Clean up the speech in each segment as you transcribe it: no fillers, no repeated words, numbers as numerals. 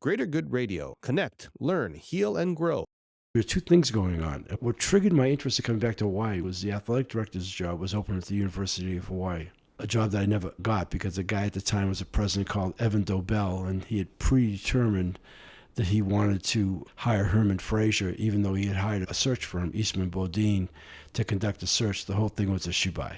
Greater Good Radio. Connect, learn, heal, and grow. There are two things going on. What triggered my interest in coming back to Hawaii was the athletic director's job was open at the University of Hawaii, a job that I never got because the guy at the time was a president called Evan Dobell, and he had predetermined that he wanted to hire Herman Fraser, even though he had hired a search firm, Eastman Bodine, to conduct a search. The whole thing was a shibai,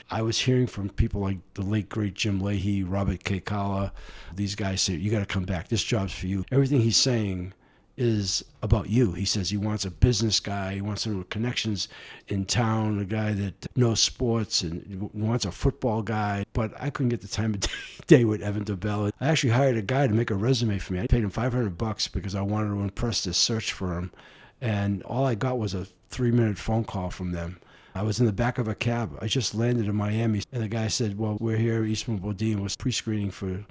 I was hearing from people like the late, great Jim Leahy, Robert Kekala. These guys say, you got to come back. This job's for you. Everything he's saying is about you. He says he wants a business guy. He wants someone with connections in town, a guy that knows sports and wants a football guy. But I couldn't get the time of day with Evan Dobell. I actually hired a guy to make a resume for me. I paid him $500 because I wanted to impress this search firm. And all I got was a 3-minute phone call from them. I was in the back of a cab. I just landed in Miami. And the guy said, well, we're here. Eastman Bodine was pre-screening for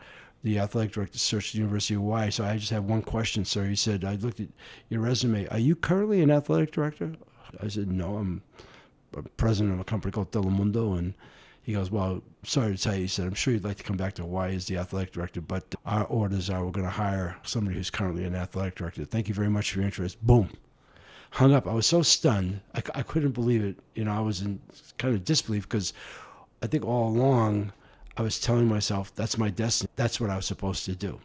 the athletic director search at the University of Hawaii. So I just have one question, sir. He said, I looked at your resume. Are you currently an athletic director? I said, no, I'm president of a company called Telemundo. And he goes, well, sorry to tell you, he said, I'm sure you'd like to come back to Hawaii as the athletic director, but our orders are we're going to hire somebody who's currently an athletic director. Thank you very much for your interest. Boom. Hung up. I was so stunned. I couldn't believe it. I was in kind of disbelief because I think all along I was telling myself, that's my destiny. That's what I was supposed to do.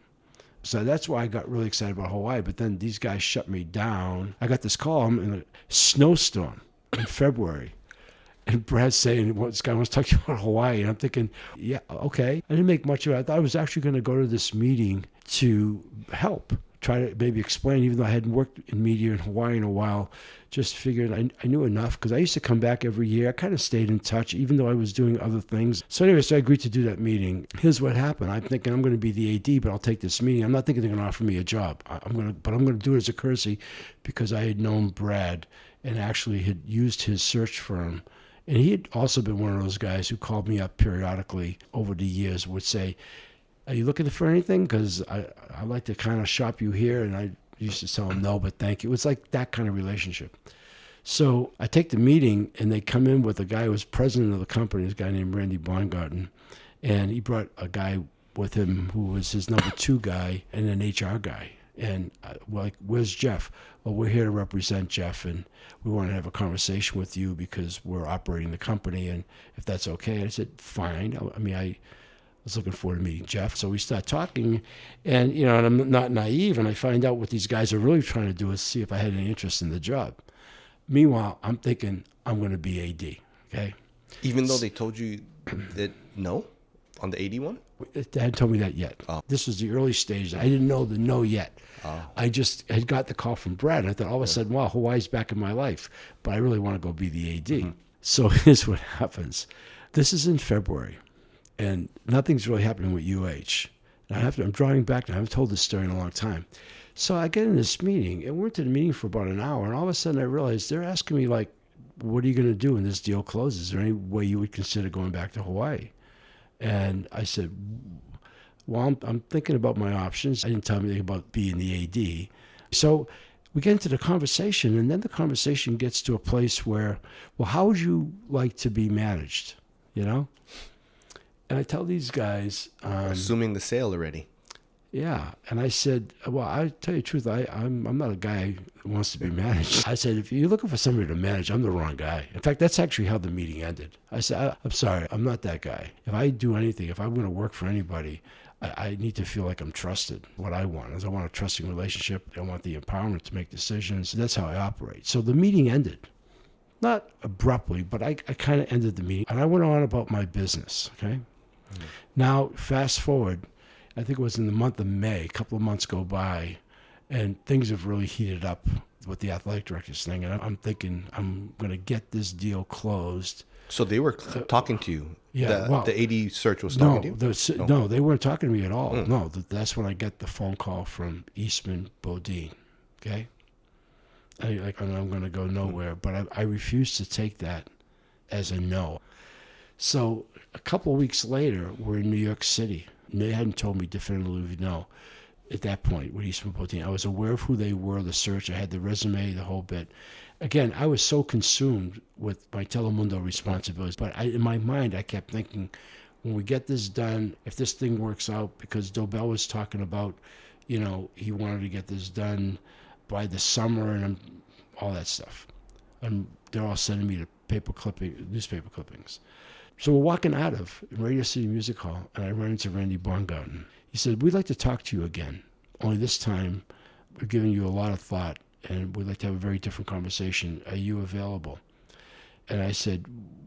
So that's why I got really excited about Hawaii. But then these guys shut me down. I got this call in a snowstorm in February. And Brad's saying, well, this guy wants to talk to you about Hawaii. And I'm thinking, yeah, okay. I didn't make much of it. I thought I was actually going to go to this meeting to help, try to maybe explain, even though I hadn't worked in media in Hawaii in a while, just figured I knew enough because I used to come back every year. I kind of stayed in touch, even though I was doing other things. So anyway, I agreed to do that meeting. Here's what happened. I'm thinking I'm going to be the AD, but I'll take this meeting. I'm not thinking they're going to offer me a job. I'm going to do it as a courtesy because I had known Brad and actually had used his search firm. And he had also been one of those guys who called me up periodically over the years, would say, are you looking for anything? Because I like to kind of shop you here. And I used to tell him no, but thank you. It was like that kind of relationship. So I take the meeting and they come in with a guy who was president of the company, this guy named Rick Blangiardi. And he brought a guy with him who was his number 2 guy and an HR guy. And we're like, where's Jeff? Well, we're here to represent Jeff, and we want to have a conversation with you because we're operating the company, and if that's okay. I said, fine. I was looking forward to meeting Jeff. So we start talking, and, and I'm not naive, and I find out what these guys are really trying to do is see if I had any interest in the job. Meanwhile, I'm thinking I'm going to be AD, okay? Even though they told you that no on the AD one? They hadn't told me that yet. Oh. This was the early stage. I didn't know the no yet. Oh. I just had got the call from Brad. I thought all of a sudden, wow, Hawaii's back in my life. But I really want to go be the AD. Mm-hmm. So here's what happens. This is in February, and nothing's really happening with UH. And I'm drawing back now. I haven't told this story in a long time. So I get in this meeting, and we're into the meeting for about an hour, and all of a sudden I realized they're asking me, like, what are you going to do when this deal closes? Is there any way you would consider going back to Hawaii? And I said, well, I'm thinking about my options. I didn't tell me anything about being the AD. So we get into the conversation, and then the conversation gets to a place where, well, how would you like to be managed, And I tell these guys... assuming the sale already. Yeah. And I said, well, I tell you the truth, I'm not a guy who wants to be managed. I said, if you're looking for somebody to manage, I'm the wrong guy. In fact, that's actually how the meeting ended. I said, I'm sorry, I'm not that guy. If I do anything, if I'm going to work for anybody, I need to feel like I'm trusted. What I want is I want a trusting relationship. I want the empowerment to make decisions. That's how I operate. So the meeting ended. Not abruptly, but I kind of ended the meeting. And I went on about my business, okay? Mm-hmm. Now, fast forward. I think it was in the month of May, a couple of months go by, and things have really heated up with the athletic director's thing. And I'm thinking I'm going to get this deal closed. So they were talking to you? Yeah. The AD search was talking to you? No, they weren't talking to me at all. Mm. No, that's when I get the phone call from Eastman Bodine, okay? I'm going to go nowhere, but I refused to take that as a no. So a couple of weeks later, we're in New York City. And they hadn't told me definitively no at that point with Eastman Bodine. I was aware of who they were, the search. I had the resume, the whole bit. Again, I was so consumed with my Telemundo responsibilities. But in my mind, I kept thinking, when we get this done, if this thing works out, because Dobell was talking about he wanted to get this done by the summer and all that stuff. And they're all sending me newspaper clippings. So we're walking out of Radio City Music Hall, and I run into Randy Blangiardi. He said, "We'd like to talk to you again. Only this time, we're giving you a lot of thought, and we'd like to have a very different conversation. Are you available?" And I said,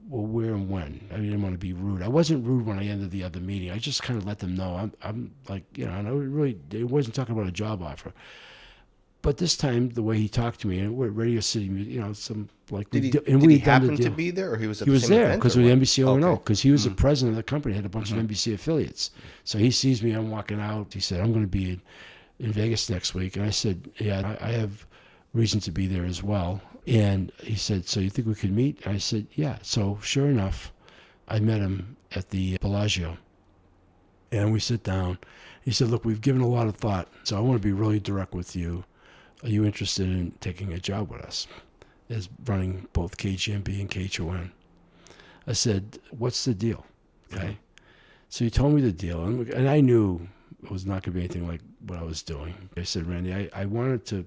"Well, where and when?" I didn't want to be rude. I wasn't rude when I ended the other meeting. I just kind of let them know I'm like, and it wasn't talking about a job offer. But this time, the way he talked to me, and we're at Radio City, some like... Did he happen to be there, or he was at the same there event, because or of the what? NBC O&O, Okay. because he was the president of the company, had a bunch of NBC affiliates. So he sees me, I'm walking out. He said, "I'm going to be in Vegas next week." And I said, "Yeah, I have reason to be there as well." And he said, "So you think we could meet?" And I said, "Yeah." So sure enough, I met him at the Bellagio. And we sit down. He said, "Look, we've given a lot of thought, so I want to be really direct with you. Are you interested in taking a job with us as running both KGMB and KHON?" I said, "What's the deal?" Okay. So he told me the deal, and I knew it was not going to be anything like what I was doing. I said, "Randy, I wanted to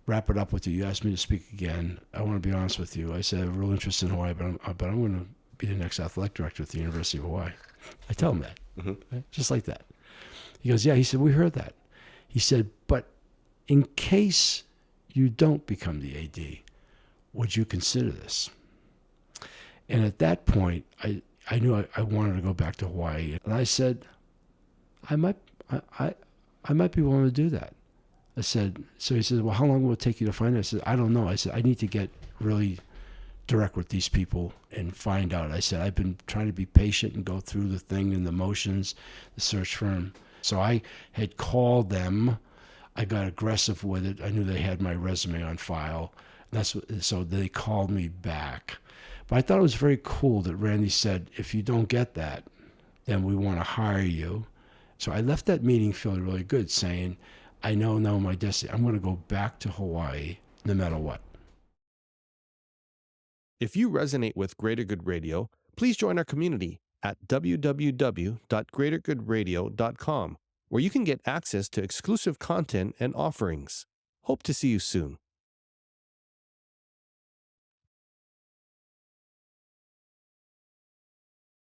wrap it up with you. You asked me to speak again. I want to be honest with you. I said I have a real interest in Hawaii, but I'm going to be the next athletic director at the University of Hawaii." I tell him that, right? Just like that. He goes, "Yeah." He said, "We heard that." He said, "But in case you don't become the AD, would you consider this?" And at that point, I knew I wanted to go back to Hawaii. And I said, I might be willing to do that. I said, so he said, "Well, how long will it take you to find it?" I said, "I don't know." I said, "I need to get really direct with these people and find out." I said, "I've been trying to be patient and go through the thing and the motions, the search firm." So I had called them. I got aggressive with it. I knew they had my resume on file. So they called me back. But I thought it was very cool that Randy said, "If you don't get that, then we want to hire you." So I left that meeting feeling really good, saying, I know now my destiny. I'm going to go back to Hawaii no matter what. If you resonate with Greater Good Radio, please join our community at www.greatergoodradio.com, where you can get access to exclusive content and offerings. Hope to see you soon.